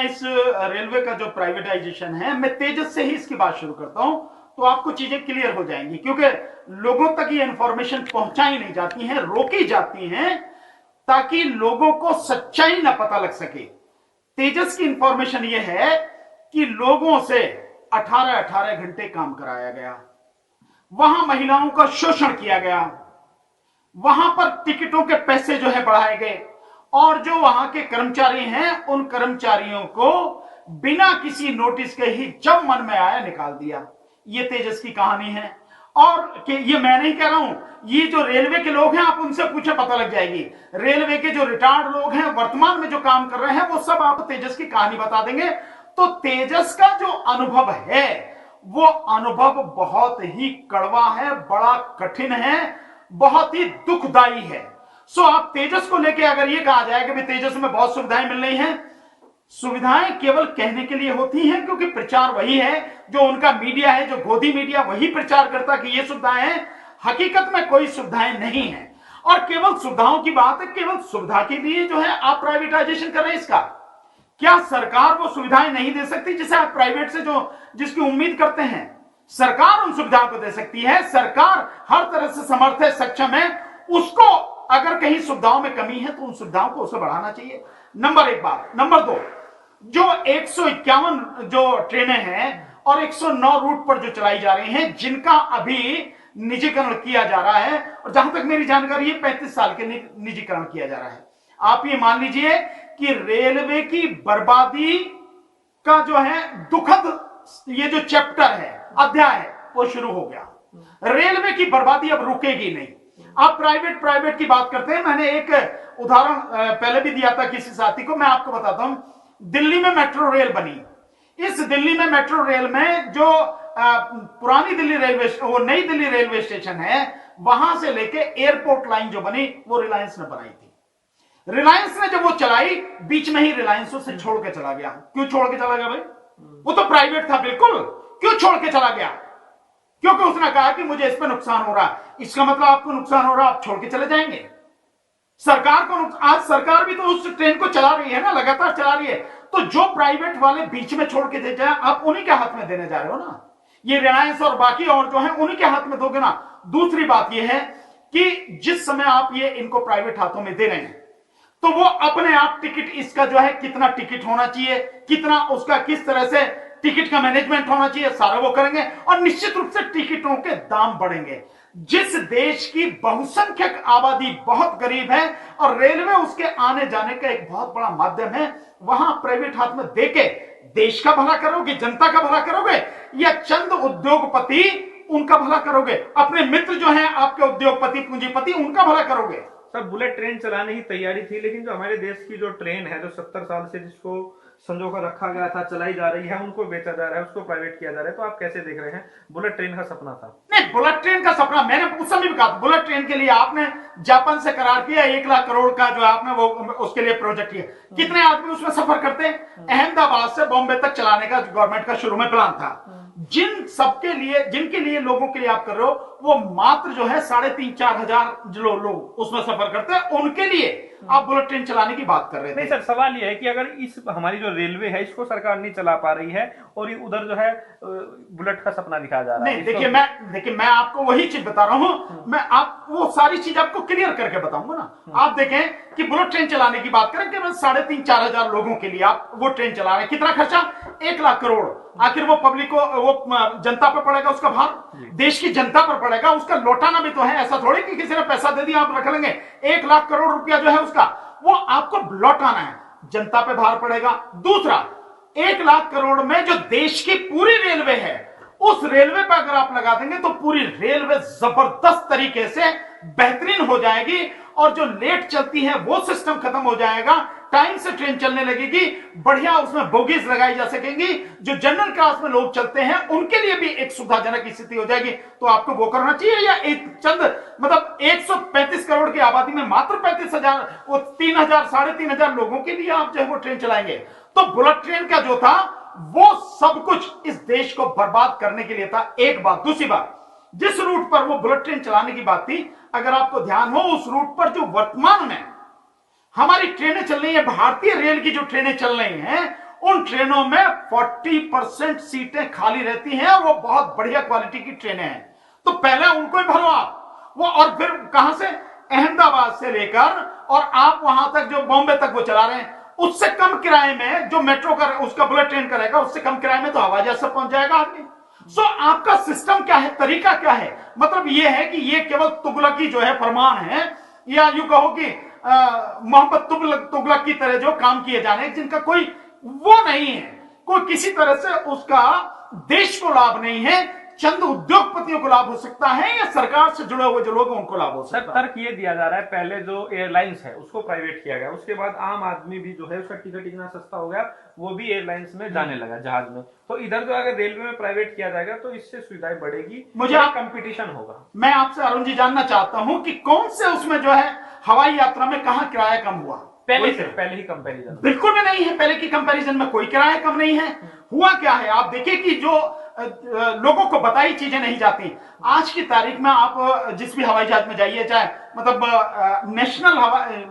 मैं इस रेलवे का जो प्राइवेटाइजेशन है, मैं तेजस से ही इसकी बात शुरू करता हूं, तो आपको चीजें क्लियर हो जाएंगी, क्योंकि लोगों तक ये इंफॉर्मेशन पहुंचाई नहीं जाती है, रोकी जाती हैं, ताकि लोगों को सच्चाई ना पता लग सके। तेजस की इंफॉर्मेशन ये है कि लोगों से 18-18 घंटे काम कराया गया, वहां महिलाओं का शोषण किया गया, वहां पर टिकटों के पैसे जो है बढ़ाए गए, और जो वहां के कर्मचारी हैं उन कर्मचारियों को बिना किसी नोटिस के ही जब मन में आया निकाल दिया। ये तेजस की कहानी है। और ये मैं नहीं कह रहा हूं, ये जो रेलवे के लोग हैं आप उनसे पूछे पता लग जाएगी। रेलवे के जो रिटायर्ड लोग हैं, वर्तमान में जो काम कर रहे हैं, वो सब आप तेजस की कहानी बता देंगे। तो तेजस का जो अनुभव है वो अनुभव बहुत ही कड़वा है, बड़ा कठिन है, बहुत ही दुखदाई है। सो आप तेजस को लेकर अगर ये कहा जाए कि तेजस में बहुत सुविधाएं मिल रही हैं, सुविधाएं केवल कहने के लिए होती हैं, क्योंकि प्रचार वही है, जो उनका मीडिया है, जो गोदी मीडिया वही प्रचार करता कि ये सुविधाएं हैं। हकीकत में कोई सुविधाएं नहीं है, और केवल सुविधाओं की बात है, केवल सुविधा के लिए जो है आप प्राइवेटाइजेशन कर रहे हैं इसका। क्या सरकार वो सुविधाएं नहीं दे सकती जिसे आप प्राइवेट से जिसकी उम्मीद करते हैं? सरकार उन सुविधाओं को दे सकती है। सरकार हर तरह से समर्थ है, सक्षम है। उसको अगर कहीं सुविधाओं में कमी है तो उन सुविधाओं को उसे बढ़ाना चाहिए। नंबर एक बात। नंबर दो, जो 151 जो ट्रेनें हैं और 109 रूट पर जो चलाई जा रही हैं, जिनका अभी निजीकरण किया जा रहा है, और जहां तक मेरी जानकारी है 35 साल के निजीकरण किया जा रहा है। आप ये मान लीजिए कि रेलवे की बर्बादी का जो है दुखद ये जो चैप्टर है, अध्याय है, वो शुरू हो गया। रेलवे की बर्बादी अब रुकेगी नहीं। आप प्राइवेट की बात करते हैं। मैंने एक उदाहरण पहले भी दिया था किसी साथी को, मैं आपको बताता हूं। दिल्ली में मेट्रो रेल बनी। इस दिल्ली में मेट्रो रेल में जो पुरानी दिल्ली रेलवे, वो नई दिल्ली रेलवे स्टेशन है, वहां से लेके एयरपोर्ट लाइन जो बनी वो रिलायंस ने बनाई थी। रिलायंस ने जब वो चलाई, बीच में ही रिलायंस उसे छोड़ के चला गया। क्यों छोड़ के चला गया भाई? वो तो प्राइवेट था बिल्कुल। क्यों छोड़ के चला गया? क्योंकि उसने कहा कि मुझे इस पर नुकसान हो रहा है। इसका मतलब आपको नुकसान हो रहा है, आप छोड़ के चले जाएंगे। सरकार को आज सरकार भी तो उस ट्रेन को चला रही है ना, लगातार चला रही है। तो जो प्राइवेट वाले बीच में छोड़ के दे जाए, आप उन्हीं के हाथ में देने जा रहे हो ना। ये रिलायंस और बाकी और जो है उन्हीं के हाथ में दोगे ना। दूसरी बात यह है कि जिस समय आप ये इनको प्राइवेट हाथों में दे रहे हैं, तो वो अपने आप टिकट, इसका जो है कितना टिकट होना चाहिए, कितना उसका किस तरह से टिकट का मैनेजमेंट होना चाहिए, सारा वो करेंगे। और निश्चित रूप से टिकटों के दाम बढ़ेंगे। जिस देश की बहुसंख्यक आबादी बहुत गरीब है और रेलवे उसके आने जाने का एक बहुत बड़ा माध्यम है, वहां प्राइवेट हाथ में देके देश का भला करोगे, जनता का भला करोगे, या चंद उद्योगपति उनका भला करोगे? अपने मित्र जो हैं आपके उद्योगपति, पूंजीपति, उनका भला करोगे? सर, बुलेट ट्रेन चलाने की तैयारी थी, लेकिन जो हमारे देश की जो ट्रेन है, जो 70 साल से जिसको संजो कर रखा गया था, चलाई जा रही है, उनको बेचा जा रहा है, उसको प्राइवेट किया जा रहा है। तो आप कैसे देख रहे हैं? बुलेट ट्रेन का सपना था। नहीं, बुलेट ट्रेन का सपना मैंने उस समय भी कहा, बुलेट ट्रेन के लिए आपने जापान से करार किया, 1 लाख करोड़ का जो आपने वो उसके लिए प्रोजेक्ट किया। कितने आदमी उसमें सफर करते हैं? अहमदाबाद से बॉम्बे तक चलाने का गवर्नमेंट का शुरू में प्लान था। जिन सबके लिए, जिनके लिए, लोगों के लिए आप कर रहे हो, वो मात्र जो है 3,500-4 हजार जो लोग उसमें सफर करते हैं, उनके लिए आप बुलेट ट्रेन चलाने की बात कर रहे थे। नहीं सर, सवाल यह है कि अगर इस हमारी जो रेलवे है इसको सरकार नहीं चला पा रही है और ये उधर जो है बुलेट का सपना दिखाया जा रहा है। नहीं, देखिए मैं आपको वही चीज बता रहा हूं। मैं आप वो सारी चीज आपको क्लियर करके बताऊंगा ना। आप देखें कि बुलेट ट्रेन चलाने की बात करें, केवल 3,500-4 हजार लोगों के लिए आप वो ट्रेन चला रहे हैं। कितना खर्चा? 1 लाख करोड़। आखिर वो पब्लिक को, वो जनता पर पड़ेगा, उसका भार देश की जनता पर पड़ेगा। उसका लौटाना भी तो है, ऐसा थोड़ी कि किसी ने पैसा दे दिया आप रख लेंगे। 1 लाख करोड़ रुपया जो है उसका, वो आपको लौटाना है, जनता पे भार पड़ेगा। दूसरा, 1 लाख करोड़ में जो देश की पूरी रेलवे है, उस रेलवे पर अगर आप लगा देंगे तो पूरी रेलवे जबरदस्त तरीके से बेहतरीन हो जाएगी, और जो लेट चलती है वो सिस्टम खत्म हो जाएगा, टाइम से ट्रेन चलने लगेगी, बढ़िया उसमें बोगीज लगाई जा सकेंगी। जो जनरल क्लास में लोग चलते हैं उनके लिए भी एक सुविधाजनक स्थिति हो जाएगी। तो आपको वो करना चाहिए, या एक चंद मतलब 135 करोड़ की आबादी में मात्र 35,000, वो 3,000 3,500 लोगों के लिए आप जो है वो ट्रेन चलाएंगे? तो बुलेट ट्रेन का जो था वो सब कुछ इस देश को बर्बाद करने के लिए था। एक बात। दूसरी बात, जिस रूट पर वो बुलेट ट्रेन चलाने की बात थी, अगर आपको ध्यान हो, उस रूट पर जो वर्तमान में हमारी ट्रेनें चल रही हैं, भारतीय रेल की जो ट्रेनें चल रही हैं, उन ट्रेनों में 40% सीटें खाली रहती हैं और वो बहुत बढ़िया क्वालिटी की ट्रेनें हैं। तो पहले उनको ही भरो आप वो, और फिर कहां से, अहमदाबाद से लेकर और आप वहां तक जो बॉम्बे तक वो चला रहे हैं, उससे कम किराए में जो मेट्रो का उसका बुलेट ट्रेन करेगा, उससे कम किराए में तो हवाई जहाज से पहुंच जाएगा आदमी। सो आपका सिस्टम क्या है, तरीका क्या है? मतलब ये है कि ये केवल तुगलकी जो है फरमान है, या यूं कहो कि मोहम्मद तुगलक की तरह जो काम किए जा रहे हैं, जिनका कोई वो नहीं है, कोई किसी तरह से उसका देश को लाभ नहीं है, चंद उद्योगपतियों को लाभ हो सकता है या सरकार से जुड़े हुए जो लोग हैं उनको लाभ हो सकता है। तर्क ये दिया जा रहा है, पहले जो एयरलाइंस है उसको प्राइवेट किया गया, उसके बाद आम आदमी भी जो है उसका टिकट इतना सस्ता हो गया, वो भी एयरलाइंस में जाने लगा, जहाज में। तो इधर जो अगर रेलवे में प्राइवेट किया जाएगा तो इससे सुविधाएं बढ़ेगी, मुझे कंपटीशन होगा। मैं आपसे अरुण जी जानना चाहता हूं कि कौन से उसमें जो है हवाई यात्रा में कहां किराया कम हुआ? पहले ही कंपैरिजन बिल्कुल भी नहीं है, पहले की कंपैरिजन में कोई किराया कम नहीं है। हुआ क्या है, आप देखिए कि जो लोगों को बताई चीजें नहीं जाती। आज की तारीख में आप जिस भी हवाई जहाज में जाइए, चाहे मतलब नेशनल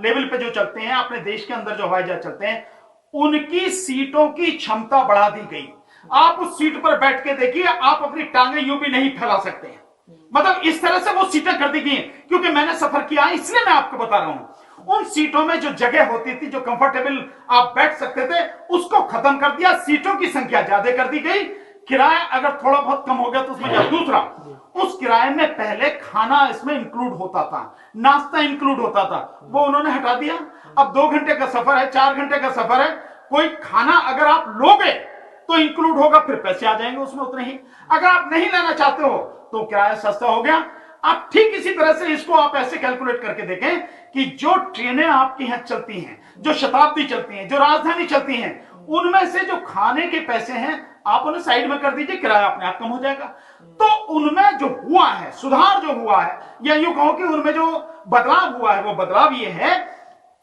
लेवल पे जो चलते हैं, अपने देश के अंदर जो हवाई जहाज चलते हैं, उनकी सीटों की क्षमता बढ़ा दी गई। आप उस सीट पर बैठ के देखिए, आप अपनी टांगे यूं भी नहीं फैला सकते हैं। मतलब इस तरह से वो सीटें कर दी गई हैं। क्योंकि मैंने सफर किया है, इसलिए मैं आपको बता रहा हूं। उन सीटों में जो जगह होती थी, जो कंफर्टेबल आप बैठ सकते थे, उसको खत्म कर दिया, सीटों की संख्या ज्यादा कर दी गई, किराया अगर थोड़ा बहुत कम हो गया तो उसमें क्या। दूसरा, उस किराए में पहले खाना इसमें इंक्लूड होता था, नाश्ता इंक्लूड होता था, वो उन्होंने हटा दिया। अब 2 घंटे का सफर है, 4 घंटे का सफर है, कोई खाना अगर आप लोगे तो इंक्लूड होगा, फिर पैसे आ जाएंगे उसमें उतने ही। अगर आप नहीं लेना चाहते हो तो किराया सस्ता हो गया। आप ठीक इसी तरह से इसको आप ऐसे कैलकुलेट करके देखें कि जो ट्रेनें आपके यहां चलती हैं, जो शताब्दी चलती हैं, जो राजधानी चलती हैं, उनमें से जो खाने के पैसे हैं आप उन्हें साइड में कर दीजिए, किराया अपने आप कम हो जाएगा। तो उनमें जो हुआ है सुधार, जो हुआ है, या यूं कहो कि उनमें जो बदलाव हुआ है, वो बदलाव ये है,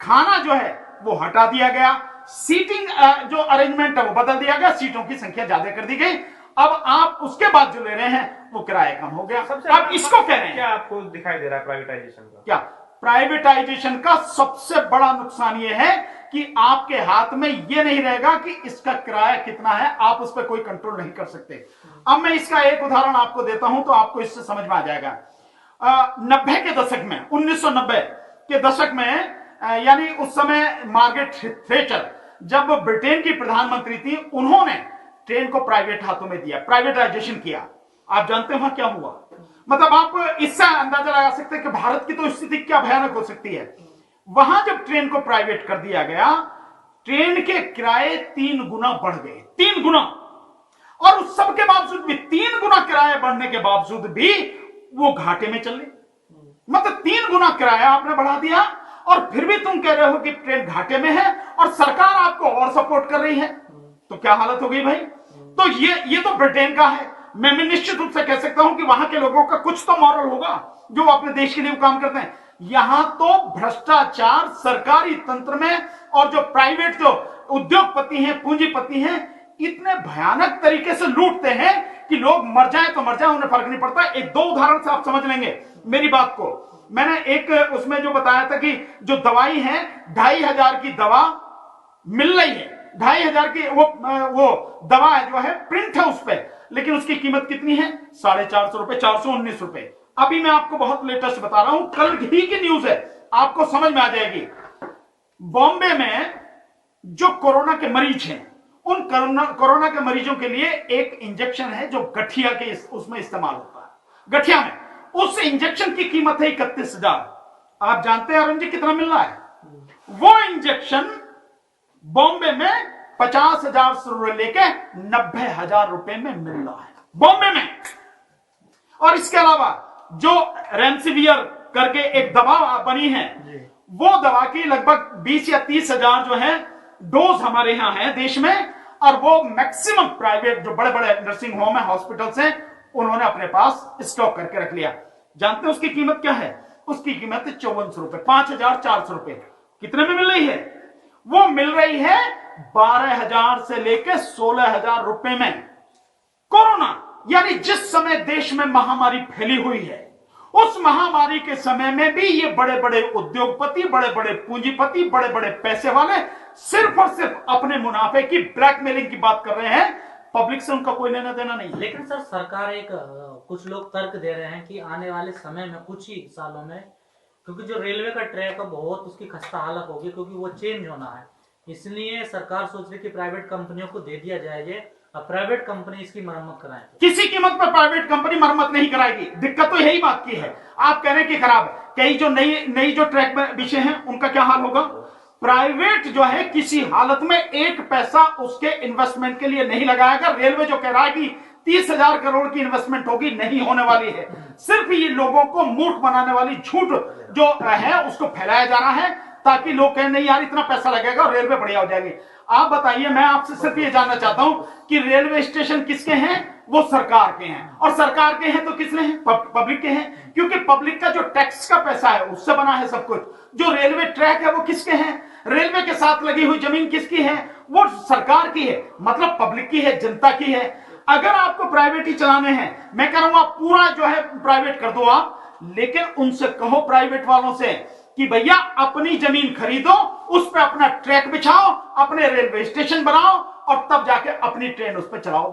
खाना जो है वो हटा दिया गया, सीटिंग जो अरेंजमेंट है वो बदल दिया गया, सीटों की संख्या ज्यादा कर दी गई। अब आप उसके बाद जो ले रहे हैं वो किराया कम हो गया। सबसे आप इसको कह रहे हैं, क्या आपको दिखाई दे रहा है प्राइवेटाइजेशन का? क्या प्राइवेटाइजेशन का सबसे बड़ा नुकसान यह है कि आपके हाथ में यह नहीं रहेगा कि इसका किराया कितना है, आप उस पर कोई कंट्रोल नहीं कर सकते। अब मैं इसका एक उदाहरण आपको देता हूं तो आपको इससे समझ में आ जाएगा। 90 के दशक में, 1990 के दशक में, यानी उस समय मार्गरेट थैचर जब ब्रिटेन की प्रधानमंत्री थी, उन्होंने ट्रेन को प्राइवेट हाथों में दिया, प्राइवेटाइजेशन किया। आप जानते हैं वहां क्या हुआ? मतलब आप इससे अंदाजा लगा सकते हैं कि भारत की तो स्थिति क्या भयानक हो सकती है। वहां जब ट्रेन को प्राइवेट कर दिया गया, ट्रेन के किराए 3 गुना बढ़ गए, 3 गुना। और उस सब के बावजूद भी, 3 गुना किराया बढ़ने के बावजूद भी वो घाटे में चले। मतलब 3 गुना किराया आपने बढ़ा दिया और फिर भी तुम कह रहे हो कि ट्रेन घाटे में है और सरकार आपको और सपोर्ट कर रही है। तो क्या हालत हो गई भाई? तो ये तो ब्रिटेन का है। मैं निश्चित रूप से कह सकता हूं कि वहां के लोगों का कुछ तो मॉरल होगा जो अपने देश के लिए काम करते हैं। यहां तो भ्रष्टाचार सरकारी तंत्र में, और जो प्राइवेट जो उद्योगपति हैं, पूंजीपति हैं, इतने भयानक तरीके से लूटते हैं कि लोग मर जाए तो मर जाए, उन्हें फर्क नहीं पड़ता। एक 2 उदाहरण से आप समझ लेंगे मेरी बात को। मैंने एक उसमें जो बताया था कि जो दवाई है, 2500 की दवा मिल रही है, 2500 की वो दवा जो है प्रिंट है उस पर, लेकिन उसकी कीमत कितनी है? 450 रुपए, 419 रुपए। अभी मैं आपको बहुत लेटेस्ट बता रहा हूं, कल ही की न्यूज है, आपको समझ में आ जाएगी। बॉम्बे में जो कोरोना के मरीज हैं, उन कोरोना के मरीजों के लिए एक इंजेक्शन है जो गठिया के उसमें इस्तेमाल होता है, गठिया में। उस इंजेक्शन की कीमत है 31,000। आप जानते हैं अरुण जी कितना मिल रहा है? वो इंजेक्शन बॉम्बे में 50,000 से लेके 90,000 रुपए में मिल रहा है, बॉम्बे में। और इसके अलावा जो रेमडेसिविर करके एक दवा बनी है, वो दवा की लगभग 20 या 30,000 जो है डोज हमारे यहां है देश में, और वो मैक्सिमम प्राइवेट जो बड़े बड़े नर्सिंग होम है, हॉस्पिटल्स हैं, उन्होंने अपने पास स्टॉक करके रख लिया। जानते हैं उसकी कीमत क्या है? उसकी कीमत है 5400 रुपए, 5,400 रुपए। कितने में मिल रही है? वो मिल रही है 12,000 से लेकर 16,000 रुपए में। कोरोना, यानी जिस समय देश में महामारी फैली हुई है, उस महामारी के समय में भी ये बड़े बड़े उद्योगपति, बड़े बड़े पूंजीपति, बड़े बड़े पैसे वाले सिर्फ और सिर्फ अपने मुनाफे की ब्लैकमेलिंग की बात कर रहे हैं। पब्लिक से उनका कोई लेना देना नहीं। लेकिन सर सरकार कुछ लोग तर्क दे रहे हैं कि आने वाले समय में कुछ ही सालों में, क्योंकि जो रेलवे का ट्रैक है बहुत उसकी खस्ता हालत होगी, क्योंकि वो चेंज होना है, इसलिए सरकार सोच रही कि प्राइवेट कंपनियों को दे दिया जाए ये, और प्राइवेट कंपनी इसकी मरम्मत कराए। किसी कीमत पर प्राइवेट कंपनी मरम्मत नहीं कराएगी। दिक्कत तो यही बात की है। आप कह रहे हैं कि खराब है, कई जो नई जो ट्रैक विषय हैं उनका क्या हाल होगा। प्राइवेट जो है किसी हालत में एक पैसा उसके इन्वेस्टमेंट के लिए नहीं लगाएगा। रेलवे जो कह रहा है कि 30,000 करोड़ की इन्वेस्टमेंट होगी, नहीं होने वाली है। सिर्फ ये लोगों को मूर्ख बनाने वाली झूठ जो है उसको फैलाया जा रहा है, ताकि लोग कहें नहीं यार इतना पैसा लगेगा और रेलवे बढ़िया हो जाएगी। आप बताइए, मैं आपसे सिर्फ ये जानना चाहता हूं कि रेलवे स्टेशन किसके हैं? वो सरकार के हैं, और सरकार के हैं तो किसने हैं? पब्लिक के हैं, क्योंकि पब्लिक का जो टैक्स का पैसा है उससे बना है सब कुछ। जो रेलवे ट्रैक है वो किसके हैं? रेलवे के साथ लगी हुई जमीन किसकी है? वो सरकार की है, मतलब पब्लिक की है, जनता की है। अगर आपको प्राइवेट ही चलाने हैं, मैं कह रहा हूं आप पूरा जो है प्राइवेट कर दो आप, लेकिन उनसे कहो प्राइवेट वालों से कि भैया अपनी जमीन खरीदो, उस पर अपना ट्रैक बिछाओ, अपने रेलवे स्टेशन बनाओ और तब जाके अपनी ट्रेन उस पर चलाओ।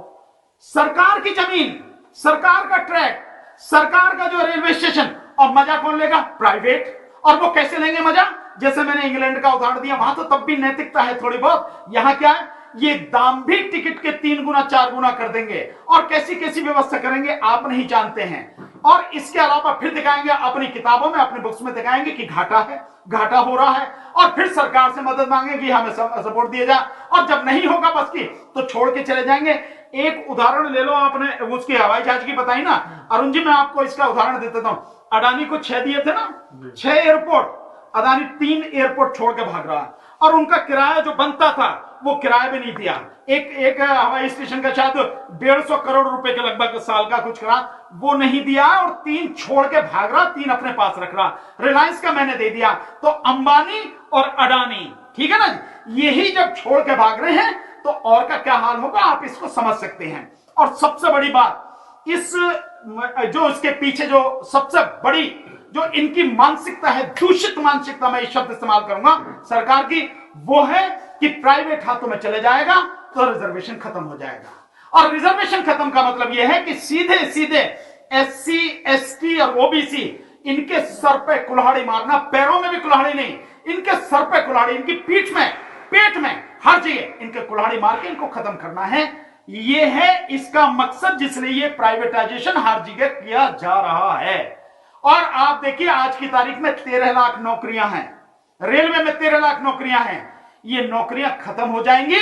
सरकार की जमीन, सरकार का ट्रैक, सरकार का जो रेलवे स्टेशन, और मजा कौन लेगा? प्राइवेट। और वो कैसे लेंगे मजा? जैसे मैंने इंग्लैंड का उदाहरण दिया, वहां तो तब भी नैतिकता है थोड़ी बहुत। यहां क्या है, ये दाम भी टिकट के 3 गुना 4 गुना कर देंगे, और कैसी कैसी व्यवस्था करेंगे आप नहीं जानते हैं। और इसके अलावा फिर दिखाएंगे अपनी किताबों में, अपनी बुक्स में दिखाएंगे कि घाटा है, घाटा हो रहा है, और फिर सरकार से मदद मांगेंगे हमें सपोर्ट दिया जाए, और जब नहीं होगा बस की तो छोड़ के चले जाएंगे। एक उदाहरण ले लो, आपने उसकी हवाई जहाज की बताई ना अरुण जी, मैं आपको इसका उदाहरण दे देता हूं। अडानी को 6 दिए थे ना, 6 एयरपोर्ट, अदानी 3 एयरपोर्ट छोड़ के भाग रहा है, और उनका किराया जो बनता था वो किराया भी नहीं दिया। एक हवाई स्टेशन का शायद 150 करोड़ रुपए के लगभग साल का कुछ करा, वो नहीं दिया, और 3 छोड़ के भाग रहा, 3 अपने पास रख रहा। रिलायंस का मैंने दे दिया। तो अंबानी और अडानी, ठीक है ना, यही जब छोड़ के भाग रहे हैं तो और का क्या हाल होगा आप इसको समझ सकते हैं। और सबसे बड़ी बात, इस जो इसके पीछे जो सबसे बड़ी जो इनकी मानसिकता है, दूषित मानसिकता, मैं ये शब्द इस्तेमाल करूंगा सरकार की, वो है कि प्राइवेट हाथों में चले जाएगा तो रिजर्वेशन खत्म हो जाएगा। और रिजर्वेशन खत्म का मतलब यह है कि सीधे सीधे SC ST और OBC इनके सर पे कुल्हाड़ी मारना, पैरों में भी कुल्हाड़ी नहीं, इनके सर पे कुल्हाड़ी, इनकी पीठ में, पेट में, हर जगह इनके कुल्हाड़ी मार के इनको खत्म करना है। ये है इसका मकसद, जिसलिए ये प्राइवेटाइजेशन हर जगह किया जा रहा है। और आप देखिए आज की तारीख में 13 लाख नौकरियां हैं, रेलवे में 13 लाख नौकरियां हैं। ये नौकरियां खत्म हो जाएंगी,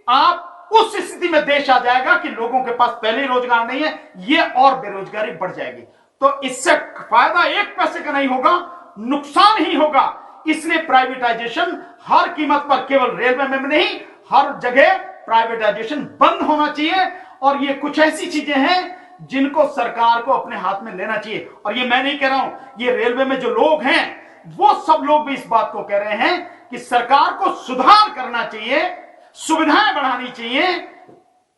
आप उस स्थिति में देश आ जाएगा कि लोगों के पास पहले ही रोजगार नहीं है, ये और बेरोजगारी बढ़ जाएगी। तो इससे फायदा 1 पैसे का नहीं होगा, नुकसान ही होगा। इसलिए प्राइवेटाइजेशन हर कीमत पर, केवल रेलवे में नहीं, हर जगह प्राइवेटाइजेशन बंद होना चाहिए। और ये कुछ ऐसी चीजें हैं जिनको सरकार को अपने हाथ में लेना चाहिए। और ये मैं नहीं कह रहा हूं, ये रेलवे में जो लोग हैं वो सब लोग भी इस बात को कह रहे हैं कि सरकार को सुधार करना चाहिए, सुविधाएं बढ़ानी चाहिए,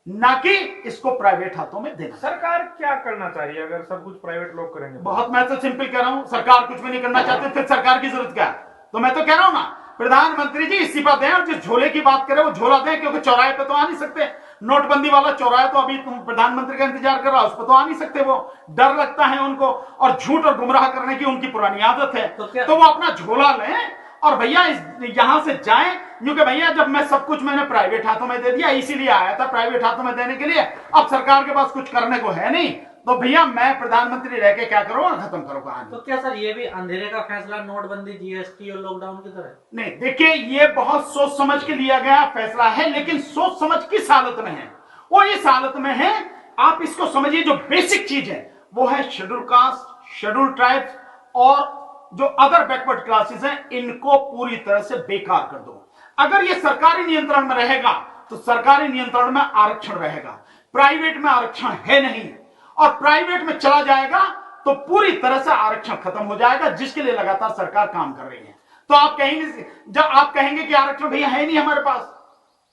ना कि इसको प्राइवेट हाथों में देना। सरकार क्या करना चाहिए अगर सब कुछ प्राइवेट लोग करेंगे? बहुत, मैं तो सिंपल कह रहा हूं, सरकार कुछ भी नहीं करना चाहती, फिर सरकार की जरूरत क्या? तो मैं तो कह रहा हूं ना, प्रधानमंत्री जी इस्तीफा दें, और जिस झोले की बात करें वो झोला दें, क्योंकि चौराहे पे तो आ नहीं सकते। नोटबंदी वाला चौराहा तो अभी तुम प्रधानमंत्री का इंतजार कर रहा, उस पर तो आ नहीं सकते, वो डर लगता है उनको, और झूठ और गुमराह करने की उनकी पुरानी आदत है। तो वो अपना झोला लें और भैया यहां से जाएं, क्योंकि भैया जब मैं सब कुछ मैंने प्राइवेट हाथों में दे दिया, इसीलिए आया था प्राइवेट हाथों में देने के लिए, अब सरकार के पास कुछ करने को है नहीं, तो भैया मैं प्रधानमंत्री रह के क्या करूंगा, खत्म करो कहानी। तो क्या सर ये भी अंधेरे का फैसला, नोटबंदी, GST और लॉकडाउन की तरह? नहीं, देखिए ये बहुत सोच समझ के लिया गया फैसला है, लेकिन सोच समझ किस हालत में है? वो इस हालत में है, आप इसको समझिए, जो बेसिक चीज है वो है शेड्यूल कास्ट, शेड्यूल ट्राइब्स और जो अदर बैकवर्ड क्लासेस हैं, इनको पूरी तरह से बेकार कर दो। अगर ये सरकारी नियंत्रण में रहेगा तो सरकारी नियंत्रण में आरक्षण रहेगा, प्राइवेट में आरक्षण है नहीं, और प्राइवेट में चला जाएगा तो पूरी तरह से आरक्षण खत्म हो जाएगा, जिसके लिए लगातार सरकार काम कर रही है। तो आप कहेंगे, जब आप कहेंगे कि आरक्षण भैया है नहीं हमारे पास,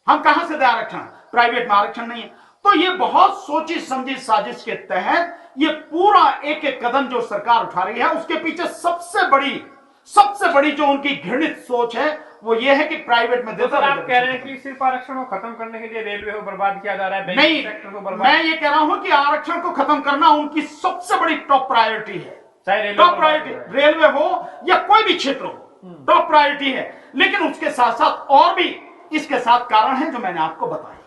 हम कहां से दें आरक्षण, प्राइवेट में आरक्षण नहीं है, तो ये बहुत सोची समझी साजिश के तहत ये पूरा एक एक कदम जो सरकार उठा रही है, उसके पीछे सबसे बड़ी जो उनकी घृणित सोच है वो ये है कि प्राइवेट में तो सर आप कह रहे हैं कि सिर्फ आरक्षण को खत्म करने के लिए रेलवे को बर्बाद किया जा रहा है, नहीं, सेक्टर को बर्बाद। मैं ये कह रहा हूं कि आरक्षण को खत्म करना उनकी सबसे बड़ी टॉप प्रायोरिटी है। चाहे रेलवे टॉप प्रायोरिटी रेलवे हो या कोई भी क्षेत्र हो, टॉप प्रायोरिटी है। लेकिन उसके साथ साथ और भी इसके साथ कारण है जो मैंने आपको बताया।